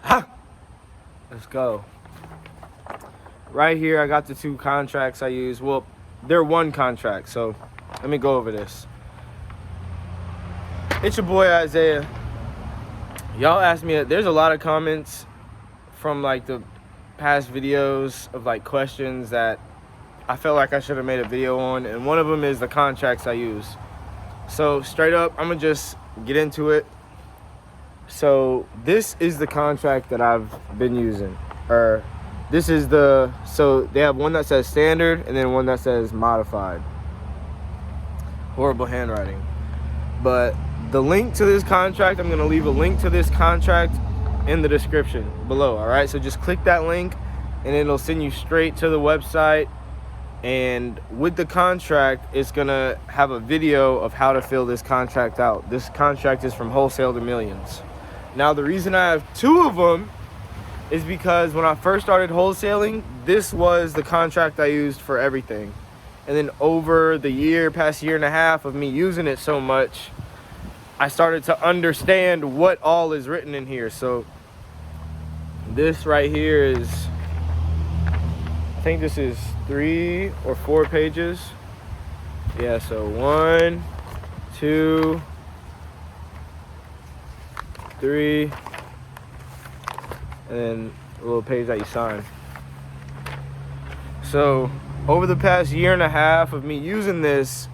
Let's go. Right here, I got the 2 contracts I use. Well, they're 1 contract, so let me go over this. It's your boy Isaiah. Y'all asked me, there's a lot of comments from like the past videos of like questions that I felt like I should have made a video on, and one of them is the contracts I use. So straight up, I'm gonna just get into it. So this is the contract that I've been using, or this is so they have one that says standard and then one that says modified. Horrible handwriting. But the link to this contract, I'm gonna leave a link to this contract in the description below, all right? So just click that link and it'll send you straight to the website. And with the contract, it's gonna have a video of how to fill this contract out. This contract is from Wholesale to Millions. Now, the reason I have 2 of them is because when I first started wholesaling, this was the contract I used for everything. And then over the past year and a half of me using it so much, I started to understand what all is written in here. So this right here is, I think this is 3 or 4 pages. Yeah, so 1, 2, 3, and then a little page that you sign. So over the past year and a half of me using this,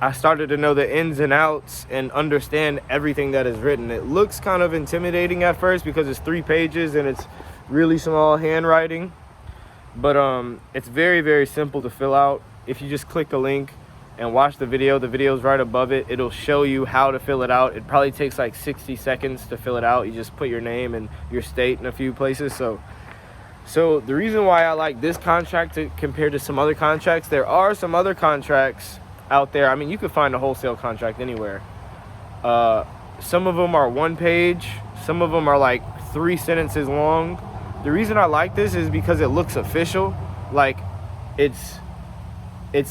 I started to know the ins and outs and understand everything that is written. It looks kind of intimidating at first because it's 3 pages and it's really small handwriting. But it's very, very simple to fill out. If you just click the link and watch the video's right above it. It'll show you how to fill it out. It probably takes like 60 seconds to fill it out. You just put your name and your state in a few places. So the reason why I like this contract compared to some other contracts, there are some other contracts out there. I mean, you could find a wholesale contract anywhere. Some of them are 1 page. Some of them are like 3 sentences long. The reason I like this is because it looks official. Like it's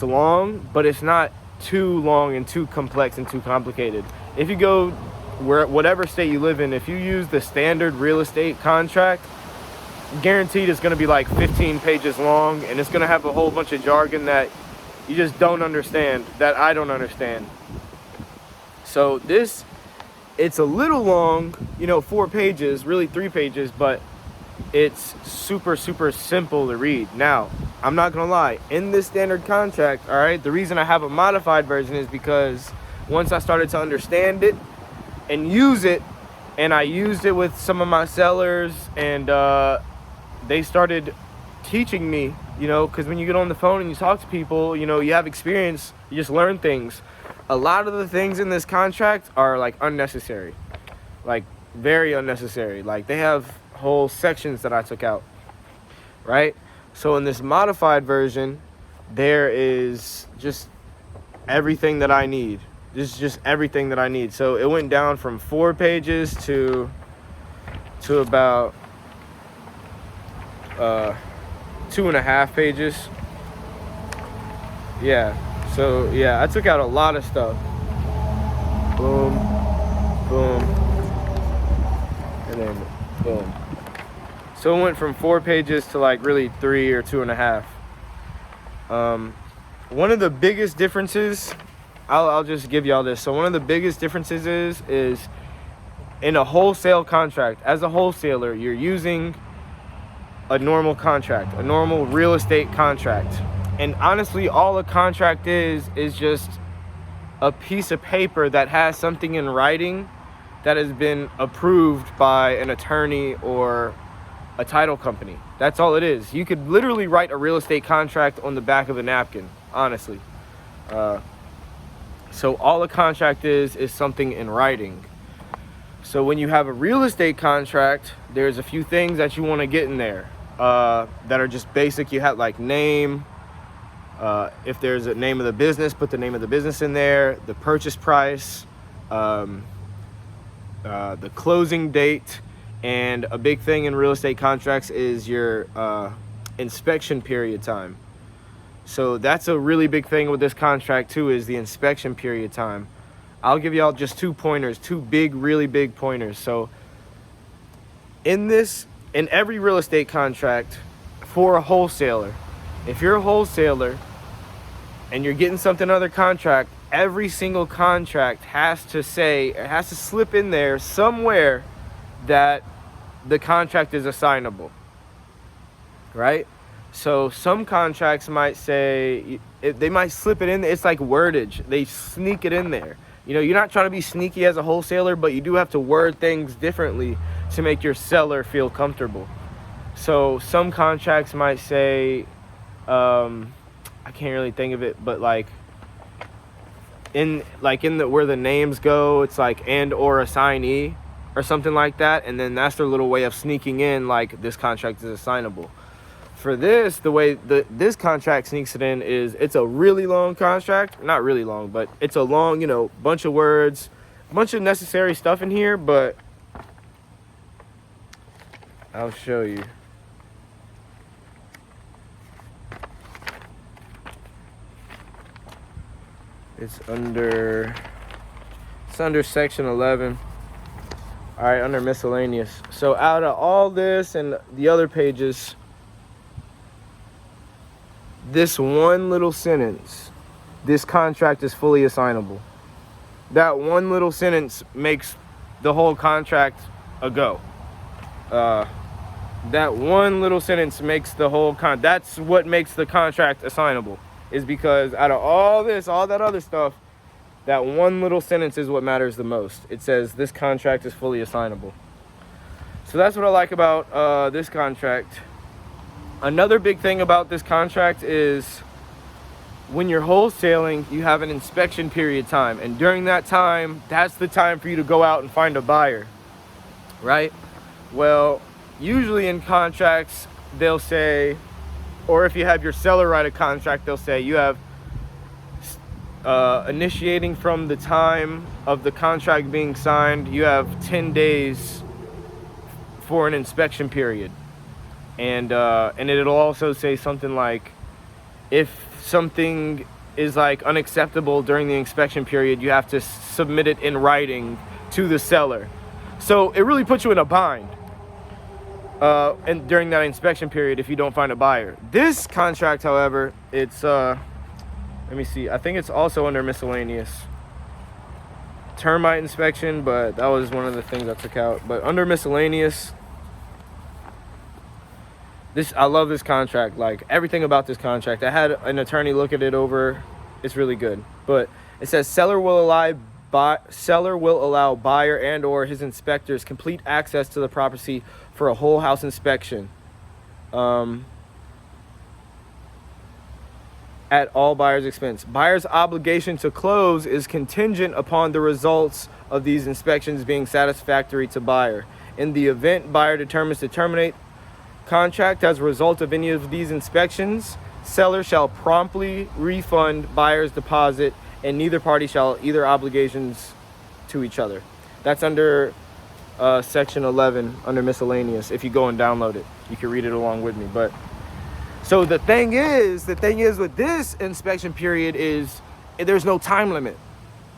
long, but it's not too long and too complex and too complicated. If you go whatever state you live in, if you use the standard real estate contract, guaranteed it's going to be like 15 pages long, and it's going to have a whole bunch of jargon that you just don't understand, that I don't understand. So this, it's a little long, 4 pages, really 3 pages, but it's super, super simple to read. Now, I'm not gonna lie, in this standard contract, all right, the reason I have a modified version is because once I started to understand it and use it, and I used it with some of my sellers, and they started teaching me, because when you get on the phone and you talk to people, you have experience, you just learn things. A lot of the things in this contract are like unnecessary, like very unnecessary. Like they have whole sections that I took out, right? So in this modified version, there is just everything that I need. This is just everything that I need. So it went down from 4 pages to about 2.5 pages. Yeah. So yeah, I took out a lot of stuff. Boom, boom, and then boom. So it went from 4 pages to like really 3 or 2.5. One of the biggest differences, I'll just give y'all this. So one of the biggest differences is in a wholesale contract, as a wholesaler, you're using a normal contract, a normal real estate contract. And honestly, all a contract is just a piece of paper that has something in writing that has been approved by an attorney or a title company. That's all it is. You could literally write a real estate contract on the back of a napkin, honestly. So all a contract is something in writing. So when you have a real estate contract, there's a few things that you want to get in there that are just basic. You have like name. If there's a name of the business, put the name of the business in there, the purchase price, the closing date, and a big thing in real estate contracts is your inspection period time. So that's a really big thing with this contract too, is the inspection period time. I'll give y'all just 2 pointers, 2 really big pointers. So in every real estate contract for a wholesaler, if you're a wholesaler and you're getting something under contract, every single contract has to slip in there somewhere that the contract is assignable, right? So some contracts might say, they might slip it in. It's like wordage. They sneak it in there. You know, you're not trying to be sneaky as a wholesaler, but you do have to word things differently to make your seller feel comfortable. So some contracts might say, I can't really think of it, but like in the where the names go, it's like and or assignee or something like that, and then that's their little way of sneaking in like this contract is assignable. For this, the way this contract sneaks it in is it's a really long contract. Not really long, but it's a long, you know, bunch of words, bunch of necessary stuff in here, but I'll show you. It's under section 11. All right, under miscellaneous. So out of all this and the other pages, this one little sentence, this contract is fully assignable. That one little sentence makes the whole contract a go. That one little sentence makes the whole that's what makes the contract assignable, is because out of all that other stuff, that one little sentence is what matters the most. It says this contract is fully assignable. So that's what I like about this contract. Another big thing about this contract is when you're wholesaling, you have an inspection period time. And during that time, that's the time for you to go out and find a buyer, right? Well, usually in contracts, they'll say, or if you have your seller write a contract, they'll say you have initiating from the time of the contract being signed, you have 10 days for an inspection period. And it'll also say something like, if something is like unacceptable during the inspection period, you have to submit it in writing to the seller. So it really puts you in a bind. And during that inspection period, if you don't find a buyer. This contract, however, it's let me see. I think it's also under miscellaneous. Termite inspection, but that was one of the things I took out. But under miscellaneous, I love this contract. Like everything about this contract. I had an attorney look at it over. It's really good. But it says seller will allow buyer and or his inspectors complete access to the property for a whole house inspection. At all buyer's expense. Buyer's obligation to close is contingent upon the results of these inspections being satisfactory to buyer. In the event buyer determines to terminate contract as a result of any of these inspections, seller shall promptly refund buyer's deposit, and neither party shall either obligations to each other. That's under section 11, under miscellaneous. If you go and download it, you can read it along with me. But so the thing is with this inspection period is there's no time limit.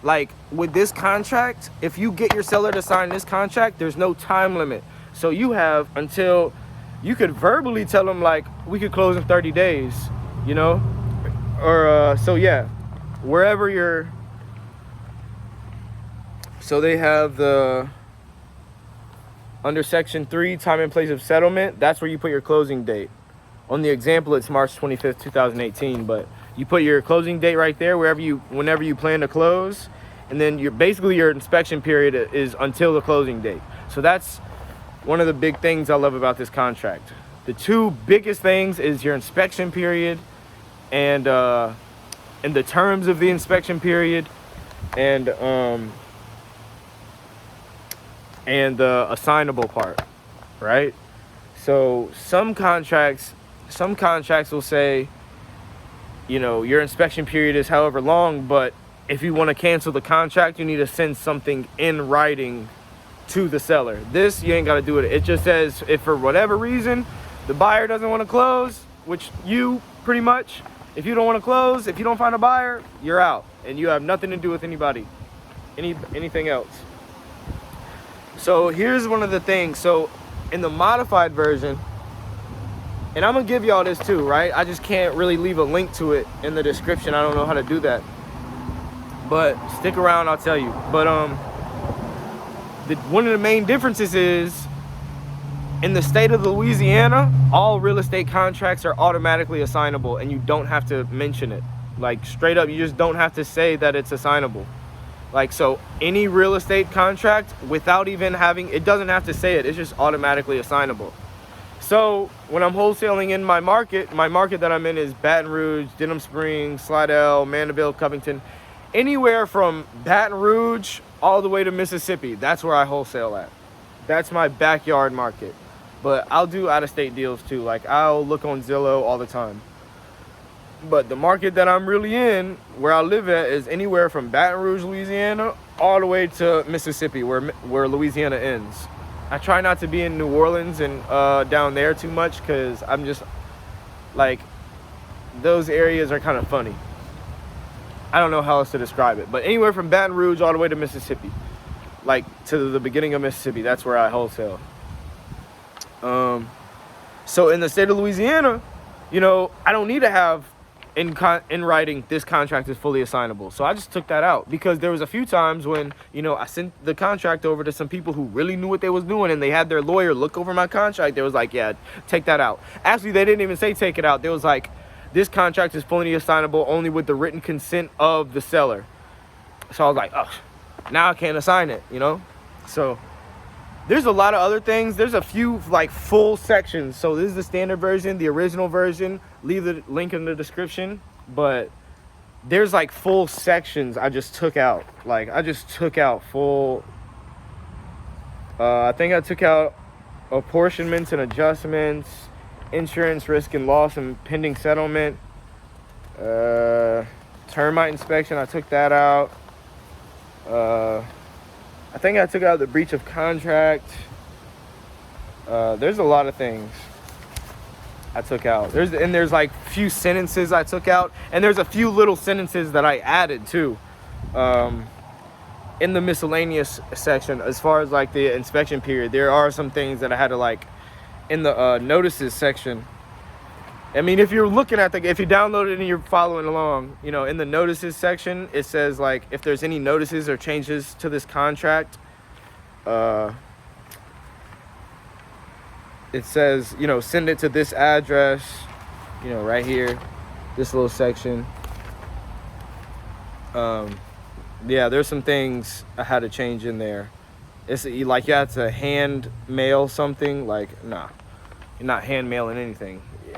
Like with this contract, if you get your seller to sign this contract, there's no time limit. So you have until you could verbally tell them like, we could close in 30 days, you know? Or, so yeah, wherever you're, so they have under section 3, time and place of settlement, that's where you put your closing date. On the example, it's March 25th, 2018, but you put your closing date right there, whenever you plan to close, and then basically your inspection period is until the closing date. So that's one of the big things I love about this contract. The two biggest things is your inspection period and the terms of the inspection period and the assignable part, right? So some contracts will say, you know, your inspection period is however long, but if you want to cancel the contract, you need to send something in writing to the seller. This, you ain't got to do it. It just says if for whatever reason the buyer doesn't want to close, which you pretty much, if you don't want to close, if you don't find a buyer, you're out and you have nothing to do with anything else. So here's one of the things. So in the modified version, and I'm gonna give y'all this too, right? I just can't really leave a link to it in the description. I don't know how to do that, but stick around, I'll tell you. But one of the main differences is, in the state of Louisiana, all real estate contracts are automatically assignable, and you don't have to mention it. Like, straight up, you just don't have to say that it's assignable. Like, so any real estate contract, without even having, it doesn't have to say it, it's just automatically assignable. So when I'm wholesaling in my market that I'm in is Baton Rouge, Denham Springs, Slidell, Mandeville, Covington, anywhere from Baton Rouge all the way to Mississippi. That's where I wholesale at. That's my backyard market. But I'll do out-of-state deals too. Like, I'll look on Zillow all the time. But the market that I'm really in, where I live at, is anywhere from Baton Rouge, Louisiana, all the way to Mississippi, where Louisiana ends. I try not to be in New Orleans and down there too much, because I'm just, like, those areas are kind of funny. I don't know how else to describe it. But anywhere from Baton Rouge all the way to Mississippi, like to the beginning of Mississippi, that's where I wholesale. So in the state of Louisiana, you know, I don't need to have in writing this contract is fully assignable. So I just took that out, because there was a few times when, you know, I sent the contract over to some people who really knew what they was doing, and they had their lawyer look over my contract. They was like, yeah, take that out. Actually, they didn't even say take it out. They was like, this contract is fully assignable only with the written consent of the seller. So I was like, oh, now I can't assign it, you know? So there's a lot of other things. There's a few like full sections. So this is the standard version, the original version. Leave the link in the description. But there's like full sections I just took out. Like, I just took out full. I think I took out apportionments and adjustments, insurance, risk and loss, and pending settlement. Termite inspection, I took that out. I think I took out the breach of contract. There's a lot of things I took out. There's like few sentences I took out, and there's a few little sentences that I added too, in the miscellaneous section. As far as like the inspection period, there are some things that I had to, like, in the notices section. I mean, if you're looking at if you download it and you're following along, you know, in the notices section, it says, like, if there's any notices or changes to this contract, it says, you know, send it to this address, you know, right here, this little section. Yeah, there's some things I had to change in there. It's like you had to hand mail something. Like, nah, you're not hand mailing anything. Yeah.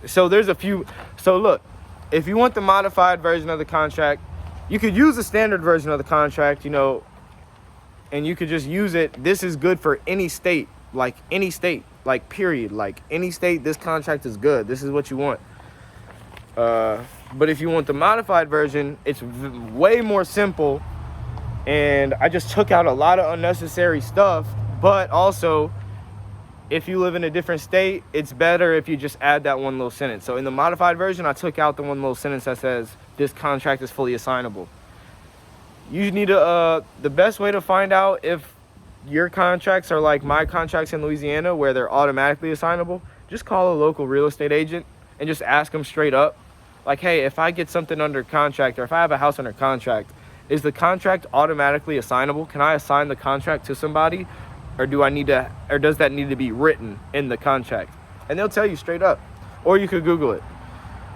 So there's a few. So look, if you want the modified version of the contract, you could use the standard version of the contract, you know, and you could just use it. This is good for any state, like period, like any state. This contract is good. This is what you want. But if you want the modified version, it's way more simple. And I just took out a lot of unnecessary stuff. But also, if you live in a different state, it's better if you just add that one little sentence. So in the modified version, I took out the one little sentence that says, this contract is fully assignable. You need to, the best way to find out if your contracts are like my contracts in Louisiana, where they're automatically assignable, just call a local real estate agent and just ask them straight up. Like, hey, if I get something under contract, or if I have a house under contract, is the contract automatically assignable? Can I assign the contract to somebody? Or does that need to be written in the contract? And they'll tell you straight up. Or you could Google it.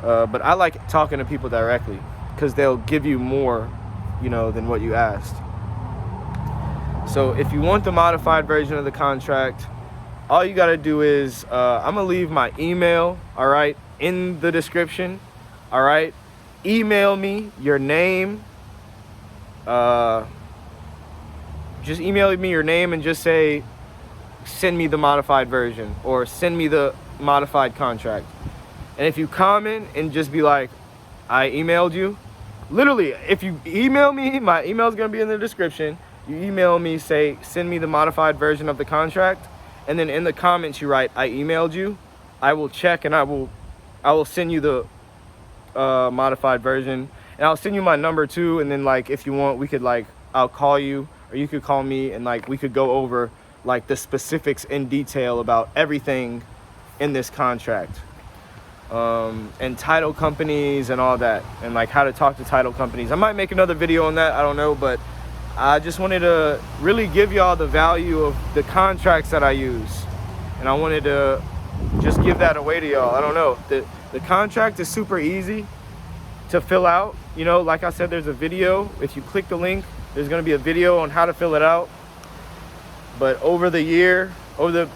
But I like talking to people directly, because they'll give you more, you know, than what you asked. So if you want the modified version of the contract, all you got to do is, I'm going to leave my email, all right, in the description, all right? Email me your name. Just email me your name and just say, send me the modified version, or send me the modified contract. And if you comment and just be like, I emailed you, literally, if you email me, my email is going to be in the description. You email me, say, send me the modified version of the contract, and then in the comments you write, I emailed you. I will check, and I will send you the modified version, and I'll send you my number too. And then, like, if you want, we could, like, I'll call you, or you could call me, and like we could go over like the specifics in detail about everything in this contract, and title companies and all that, and like how to talk to title companies. I might make another video on that, I don't know, but I just wanted to really give y'all the value of the contracts that I use, and I wanted to just give that away to y'all. I don't know, the contract is super easy to fill out. You know, like I said, there's a video. If you click the link, there's going to be a video on how to fill it out. But over the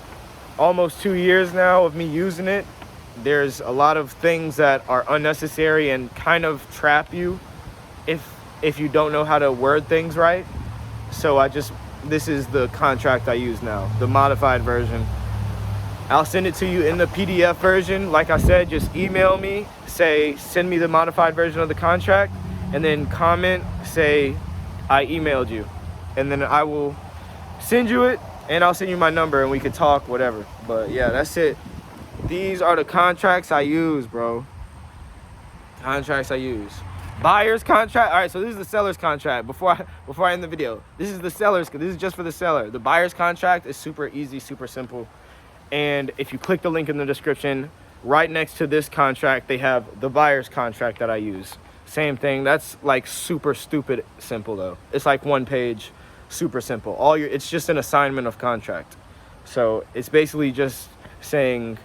almost 2 years now of me using it, there's a lot of things that are unnecessary and kind of trap you if you don't know how to word things right. So this is the contract I use now, the modified version. I'll send it to you in the PDF version. Like I said, just email me, send me the modified version of the contract, and then comment, say I emailed you, and then I will send you it, and I'll send you my number and we could talk, whatever. But yeah, that's it. These are the contracts I use, bro. Contracts I use. Buyer's contract. All right, so this is the seller's contract. Before I end the video, this is the seller's. This is just for the seller. The buyer's contract is super easy, super simple. And if you click the link in the description, right next to this contract, they have the buyer's contract that I use. Same thing. That's like super stupid simple though. It's like one page, super simple. It's just an assignment of contract. So it's basically just saying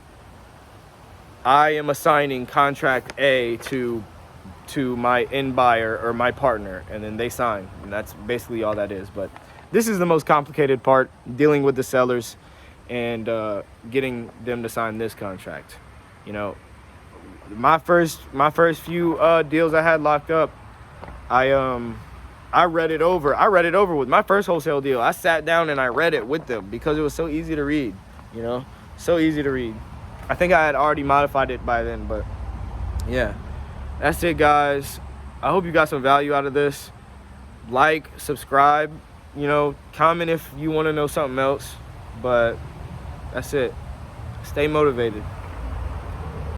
I am assigning contract A to my end buyer or my partner, and then they sign, and that's basically all that is. But this is the most complicated part, dealing with the sellers and getting them to sign this contract. You know, my first few deals I had locked up, I read it over with my first wholesale deal. I sat down and I read it with them because it was so easy to read, you know, so easy to read. I think I had already modified it by then, but yeah, that's it, guys. I hope you got some value out of this. Like, subscribe, you know, comment if you want to know something else, but that's it. Stay motivated.